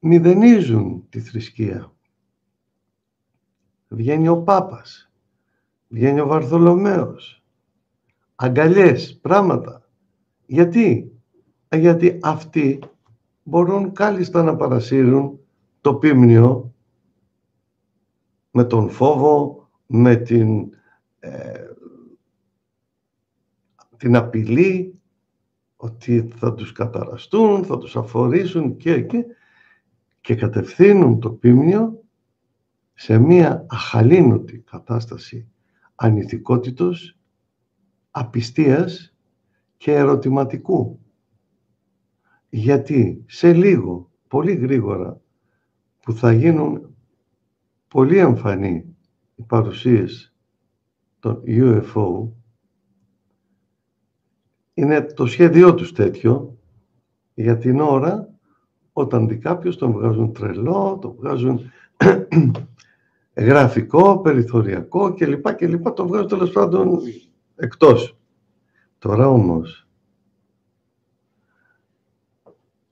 μηδενίζουν τη θρησκεία. Βγαίνει ο Πάπας, βγαίνει ο Βαρθολομαίος, αγκαλιές, πράγματα. Γιατί? Γιατί αυτοί μπορούν κάλλιστα να παρασύρουν το πίμνιο με τον φόβο, με την απειλή ότι θα τους καταραστούν, θα τους αφορήσουν και κατευθύνουν το πίμνιο σε μία αχαλήνωτη κατάσταση ανηθικότητος, απιστίας και ερωτηματικού. Γιατί σε λίγο, πολύ γρήγορα, που θα γίνουν πολύ εμφανή οι παρουσίες των UFO, είναι το σχέδιό τους τέτοιο, για την ώρα, όταν δει κάποιος τον βγάζουν τρελό, τον βγάζουν γραφικό, περιθωριακό κλπ. Το βγάζουν τέλος πάντων εκτός. Τώρα όμως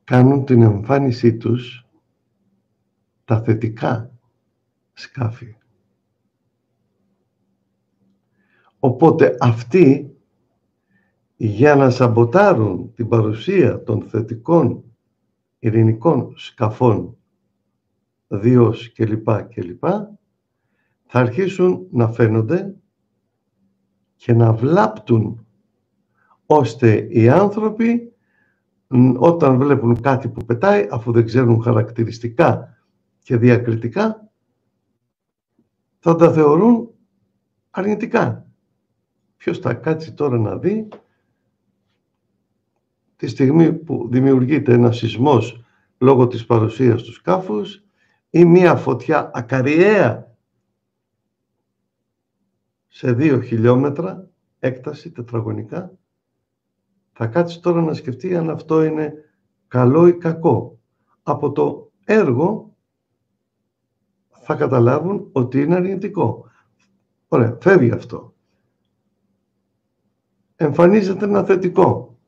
κάνουν την εμφάνισή τους τα θετικά σκάφη. Οπότε αυτοί, για να σαμποτάρουν την παρουσία των θετικών ειρηνικών σκαφών, διός κλπ, θα αρχίσουν να φαίνονται και να βλάπτουν, ώστε οι άνθρωποι, όταν βλέπουν κάτι που πετάει, αφού δεν ξέρουν χαρακτηριστικά και διακριτικά, θα τα θεωρούν αρνητικά. Ποιος θα κάτσει τώρα να δει τη στιγμή που δημιουργείται ένας σεισμός λόγω της παρουσίας του σκάφους ή μία φωτιά ακαριαία σε 2 χιλιόμετρα έκταση τετραγωνικά, θα κάτσει τώρα να σκεφτεί αν αυτό είναι καλό ή κακό. Από το έργο θα καταλάβουν ότι είναι αρνητικό. Ωραία, φεύγει αυτό. Εμφανίζεται ένα θετικό.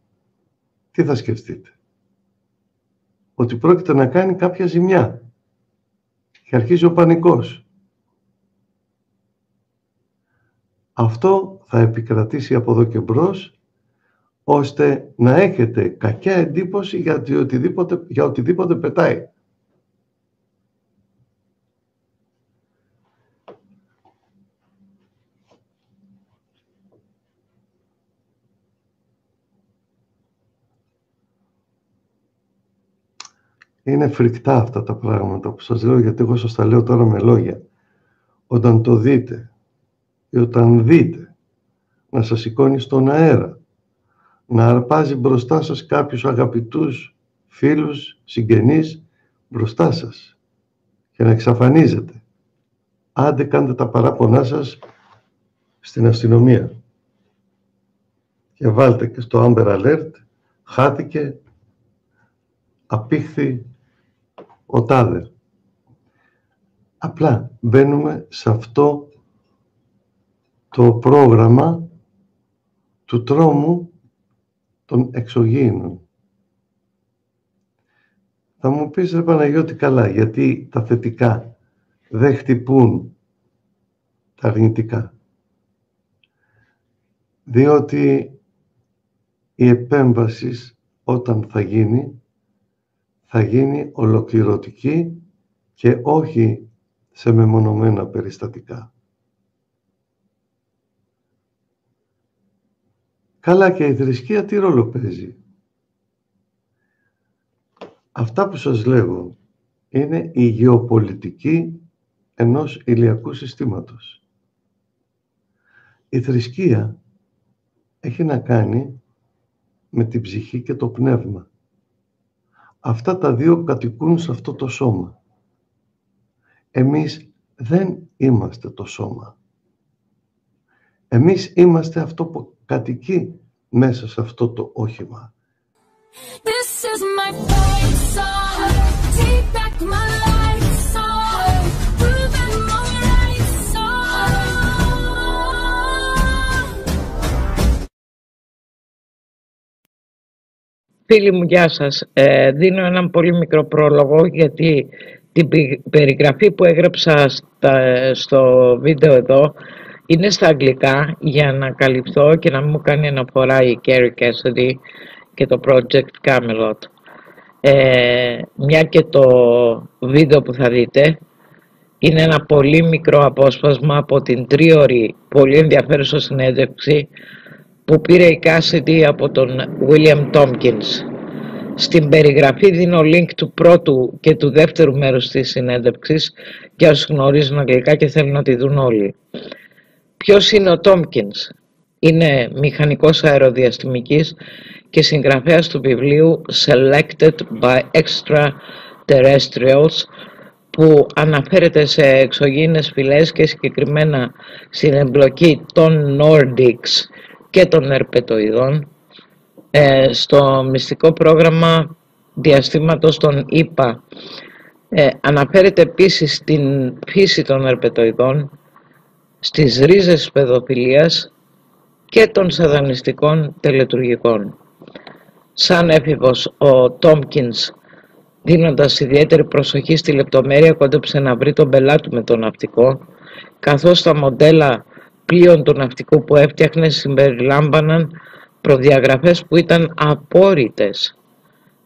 Τι θα σκεφτείτε? Ότι πρόκειται να κάνει κάποια ζημιά. Και αρχίζει ο πανικός. Αυτό θα επικρατήσει από εδώ και μπρος, ώστε να έχετε κακιά εντύπωση για οτιδήποτε πετάει. Είναι φρικτά αυτά τα πράγματα που σας λέω, γιατί εγώ σας τα λέω τώρα με λόγια. Όταν το δείτε ή όταν δείτε να σας σηκώνει στον αέρα, να αρπάζει μπροστά σας κάποιους αγαπητούς φίλους, συγγενείς μπροστά σας και να εξαφανίζετε, άντε κάντε τα παράπονά σας στην αστυνομία και βάλτε και στο Amber Alert, χάθηκε, απήχθη ο τάδε. Απλά μπαίνουμε σε αυτό το πρόγραμμα του τρόμου των εξωγήινων. Θα μου πεις, ρε Παναγιώτη, καλά, γιατί τα θετικά δεν χτυπούν τα αρνητικά? Διότι η επέμβαση όταν θα γίνει ολοκληρωτική και όχι σε μεμονωμένα περιστατικά. Καλά, και η θρησκεία τι ρόλο παίζει? Αυτά που σας λέγω είναι η γεωπολιτική ενός ηλιακού συστήματος. Η θρησκεία έχει να κάνει με την ψυχή και το πνεύμα. Αυτά τα δύο κατοικούν σε αυτό το σώμα. Εμείς δεν είμαστε το σώμα. Εμείς είμαστε αυτό που κατοικεί μέσα σε αυτό το όχημα. Φίλοι μου, γεια σας. Δίνω έναν πολύ μικρό πρόλογο γιατί την περιγραφή που έγραψα στο βίντεο εδώ είναι στα αγγλικά για να καλυφθώ και να μην μου κάνει αναφορά η Carrie Cassidy και το Project Camelot. Μια και το βίντεο που θα δείτε είναι ένα πολύ μικρό απόσπασμα από την 3ωρη πολύ ενδιαφέρουσα συνέντευξη που πήρε η Cassidy από τον William Tompkins. Στην περιγραφή δίνω link του πρώτου και του δεύτερου μέρους της συνέντευξης για όσους γνωρίζουν αγγλικά και θέλουν να τη δουν όλοι. Ποιος είναι ο Tompkins? Είναι μηχανικός αεροδιαστημικής και συγγραφέας του βιβλίου Selected by Extraterrestrials, που αναφέρεται σε εξωγήινες φυλές και συγκεκριμένα στην εμπλοκή των Nordics και των Ερπετοειδών στο μυστικό πρόγραμμα διαστήματος των ΗΠΑ. Αναφέρεται επίσης στην φύση των Ερπετοειδών, στις ρίζες της παιδοφιλίας και των σατανιστικών τελετουργικών. Σαν έφηβος, ο Τόμκινς, δίνοντας ιδιαίτερη προσοχή στη λεπτομέρεια, κόντεψε να βρει τον πελάτη με το ναυτικό, καθώς τα μοντέλα πλοίων του ναυτικού που έφτιαχνε συμπεριλάμβαναν προδιαγραφές που ήταν απόρριτες.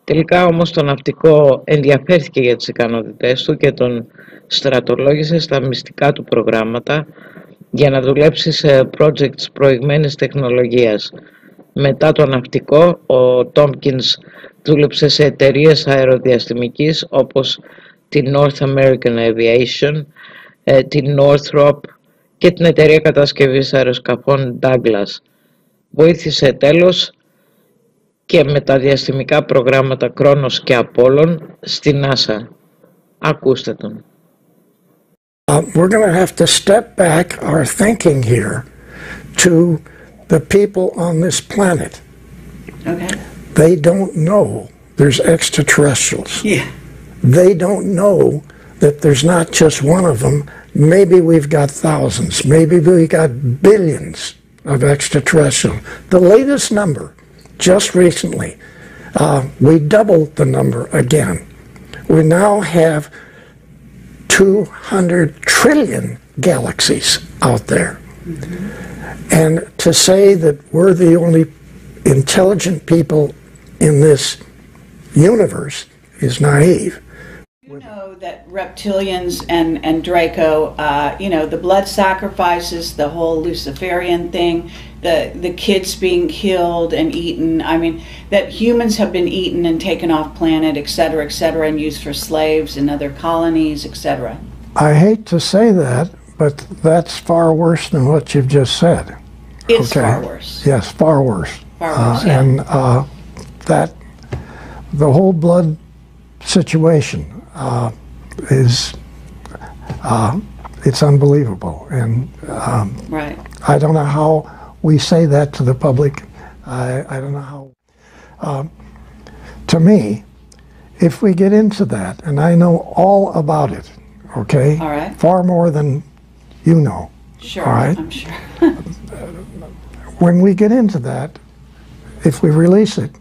Τελικά όμως το ναυτικό ενδιαφέρθηκε για τις ικανότητές του και τον στρατολόγησε στα μυστικά του προγράμματα για να δουλέψει σε projects προηγμένης τεχνολογίας. Μετά το ναυτικό, ο Tompkins δούλεψε σε εταιρείες αεροδιαστημικής όπως την North American Aviation, την Northrop και την εταιρεία κατασκευής αεροσκαφών Douglas. Βοήθησε τέλος και με τα διαστημικά προγράμματα Κρόνος και Απόλλων στη NASA. Ακούστε τον. We're going to have to step back our thinking here to the people on this planet. Okay. They don't know there's extraterrestrials. Yeah. They don't know that there's not just one of them. Maybe we've got thousands. Maybe we've got billions of extraterrestrials. The latest number, just recently, we doubled the number again. We now have 200 trillion galaxies out there. Mm-hmm. And to say that we're the only intelligent people in this universe is naive. You know that reptilians and Draco, you know, the blood sacrifices, the whole Luciferian thing, the kids being killed and eaten. I mean, that humans have been eaten and taken off planet, et cetera, and used for slaves in other colonies, etc. I hate to say that, but that's far worse than what you've just said. It's far worse. Yes, far worse. Far worse, yeah. And that the whole blood situation is it's unbelievable, and right. I don't know how we say that to the public. I don't know how. To me, if we get into that, and I know all about it, okay, all right, far more than you know. Sure, all right? I'm sure. When we get into that, if we release it,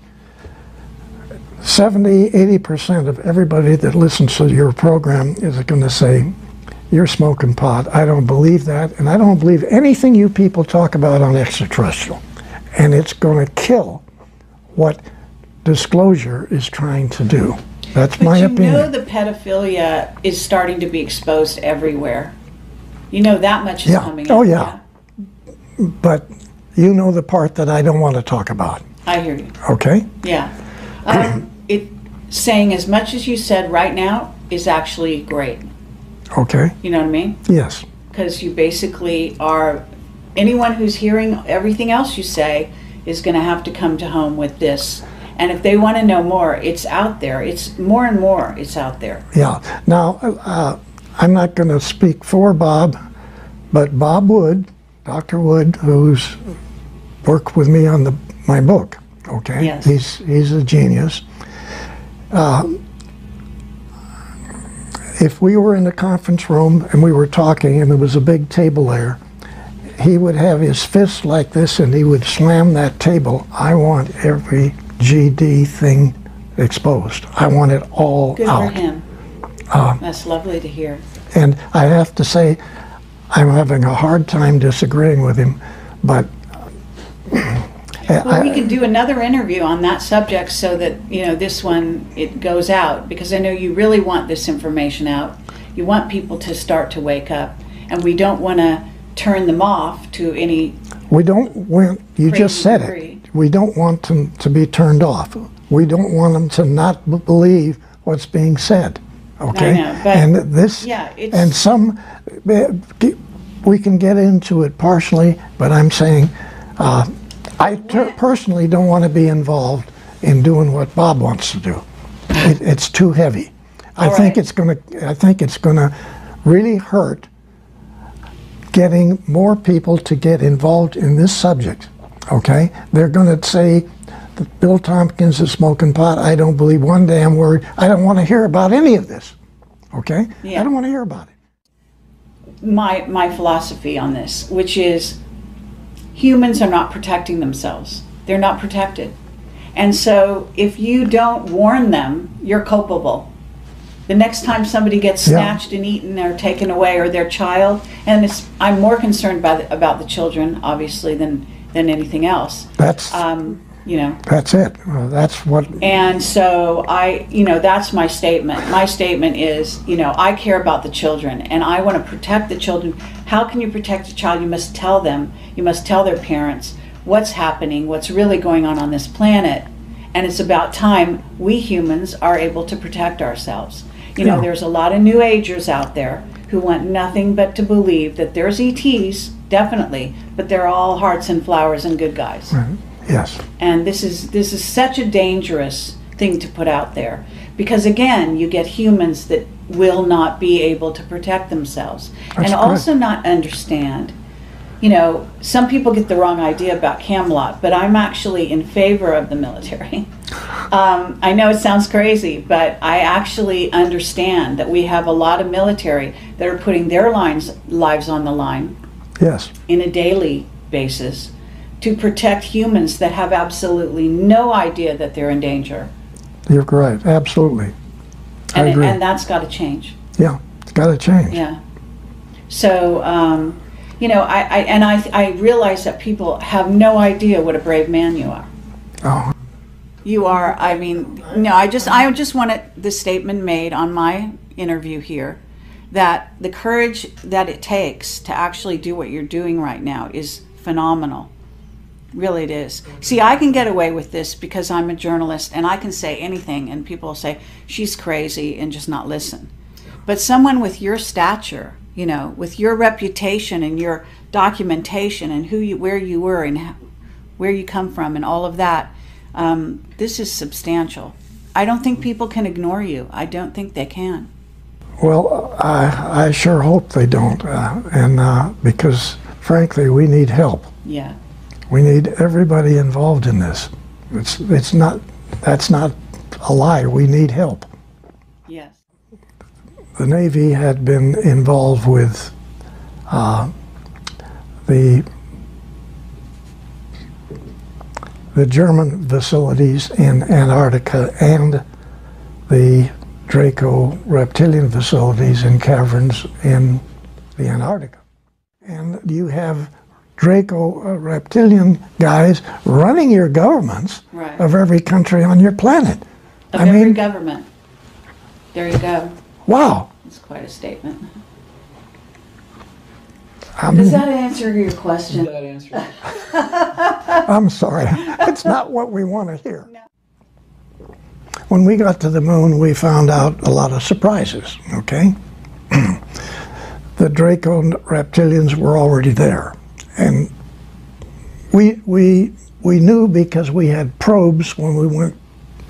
70-80% of everybody that listens to your program is going to say, you're smoking pot. I don't believe that, and I don't believe anything you people talk about on extraterrestrial. And it's going to kill what disclosure is trying to do. That's my opinion. But you know the pedophilia is starting to be exposed everywhere. You know that much is coming out. Oh, yeah. But you know the part that I don't want to talk about. I hear you. Okay? Yeah. Saying as much as you said right now is actually great. Okay. You know what I mean? Yes. Because you basically are, anyone who's hearing everything else you say is going to have to come to home with this. And if they want to know more, it's out there. It's more and more, it's out there. Yeah. Now, I'm not going to speak for Bob, but Bob Wood, Dr. Wood, who's worked with me on my book, okay? Yes. He's a genius. If we were in the conference room and we were talking and there was a big table there, he would have his fist like this and he would slam that table. I want every GD thing exposed. I want it all Good out. for him. That's lovely to hear. And I have to say, I'm having a hard time disagreeing with him, but Well, we can do another interview on that subject so that, you know, this one, it goes out, because I know you really want this information out. You want people to start to wake up, and we don't want to turn them off to any... we don't want, you just said it, we don't want them to be turned off. We don't want them to not believe what's being said, okay? I know, but and this, yeah, it's... and some, we can get into it partially, but I'm saying, I personally don't want to be involved in doing what Bob wants to do. It's too heavy. I think it's gonna really hurt getting more people to get involved in this subject. Okay, they're going to say that Bill Tompkins is smoking pot. I don't believe one damn word. I don't want to hear about any of this. Okay, I don't want to hear about it. My philosophy on this, which is, humans are not protecting themselves. They're not protected. And so if you don't warn them, you're culpable. The next time somebody gets snatched and eaten or taken away, or their child, and I'm more concerned about the children, obviously, than anything else. That's, you know. That's it. That's what... And so that's my statement. My statement is, I care about the children, and I want to protect the children. How can you protect a child? You must tell them. You must tell their parents what's happening, what's really going on this planet. And it's about time we humans are able to protect ourselves. There's a lot of New Agers out there who want nothing but to believe that there's ETs, definitely, but they're all hearts and flowers and good guys. Right. Yes. And this is such a dangerous thing to put out there, because again, you get humans that will not be able to protect themselves. That's also not understand. Some people get the wrong idea about Camelot, but I'm actually in favor of the military. I know it sounds crazy, but I actually understand that we have a lot of military that are putting their lives on the line. Yes. In a daily basis to protect humans that have absolutely no idea that they're in danger. You're right. Absolutely. I agree. And that's got to change. Yeah, it's got to change. Yeah. So, I realize that people have no idea what a brave man you are. Oh. You are, I just wanted this statement made on my interview here, that the courage that it takes to actually do what you're doing right now is phenomenal. Really it is. See, I can get away with this because I'm a journalist and I can say anything and people will say, she's crazy, and just not listen. But someone with your stature, with your reputation and your documentation and where you were and where you come from and all of that, this is substantial. I don't think people can ignore you. I don't think they can. Well, I sure hope they don't, because frankly, we need help. Yeah. We need everybody involved in this. That's not a lie. We need help. Yes. The Navy had been involved with the German facilities in Antarctica and the Draco reptilian facilities in caverns in the Antarctica. And you have Draco reptilian guys running your governments of every country on your planet. Every government. There you go. Wow. That's quite a statement. Does that answer your question? That answer. I'm sorry. It's not what we want to hear. No. When we got to the moon, we found out a lot of surprises, okay? The Draco reptilians were already there. And we knew because we had probes when we went,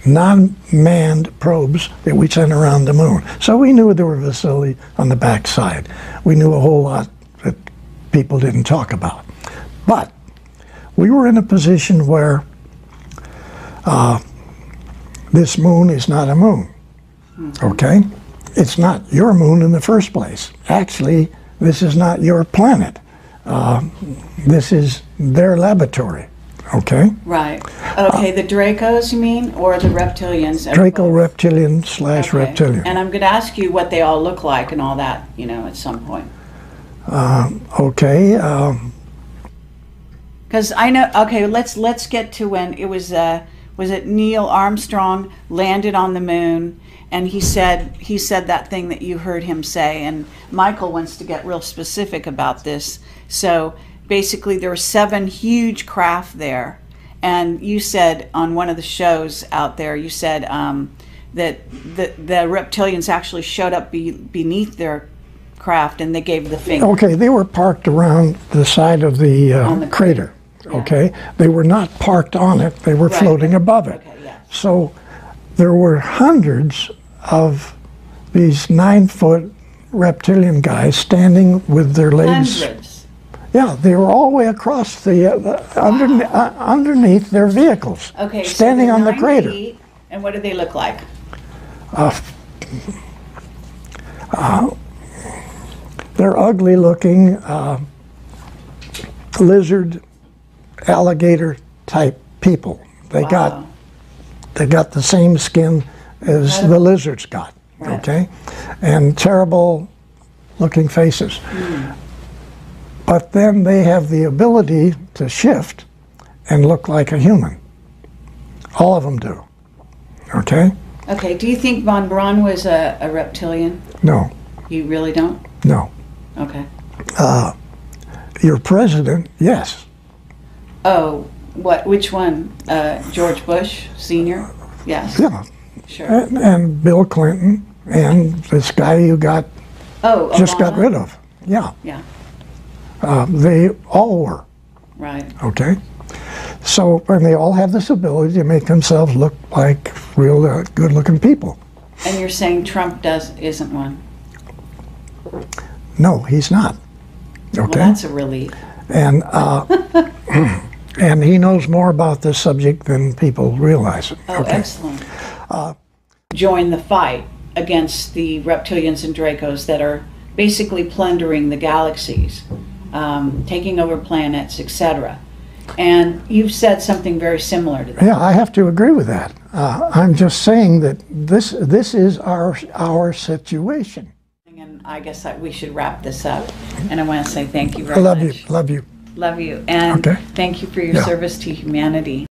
non-manned probes that we sent around the moon. So we knew there were facilities on the backside. We knew a whole lot that people didn't talk about. But we were in a position where this moon is not a moon, okay? It's not your moon in the first place. Actually, this is not your planet. This is their laboratory, Okay? Right. Okay, the Dracos, you mean, or the reptilians? Draco-reptilian slash Okay. reptilian. And I'm going to ask you what they all look like and all that, you know, at some point. Okay. Because I know. Okay, let's get to when it was. Was it Neil Armstrong landed on the moon, and he said that thing that you heard him say, and Michael wants to get real specific about this. So basically, there were 7 huge craft there, and you said on one of the shows out there, you said that the reptilians actually showed up beneath their craft, and they gave the finger. Okay, they were parked around the side of the, On the crater. Yeah. Okay, they were not parked on it; they were Right. floating above it. Okay, yeah. So there were hundreds of these 9-foot reptilian guys standing with their legs. Hundreds. Yeah, they were all the way across underneath their vehicles, Okay, standing so on the 9 crater. feet, and what do they look like? They're ugly-looking lizard, alligator type people. They Wow. got the same skin as the lizards got. Right. Okay, and terrible looking faces. But then they have the ability to shift and look like a human. All of them do. Okay? Okay, do you think Von Braun was a reptilian? No, You really don't? no. Okay. Your president, yes. Oh, which one? George Bush Sr.? Yes. Yeah. Sure. And Bill Clinton and this guy you just got Obama? rid of. Yeah. Yeah, They all were. right. Okay? So, and they all have this ability to make themselves look like real good-looking people. And you're saying Trump isn't one? No, he's not. Well, Okay? that's a relief. And and he knows more about this subject than people realize. Oh, excellent. Join the fight against the reptilians and Dracos that are basically plundering the galaxies, taking over planets, etc. And you've said something very similar to that. Yeah, I have to agree with that. I'm just saying that this is our situation. And I guess that we should wrap this up. And I want to say thank you I very love much. you. Love you. Love you. And Okay. thank you for your Yeah. service to humanity.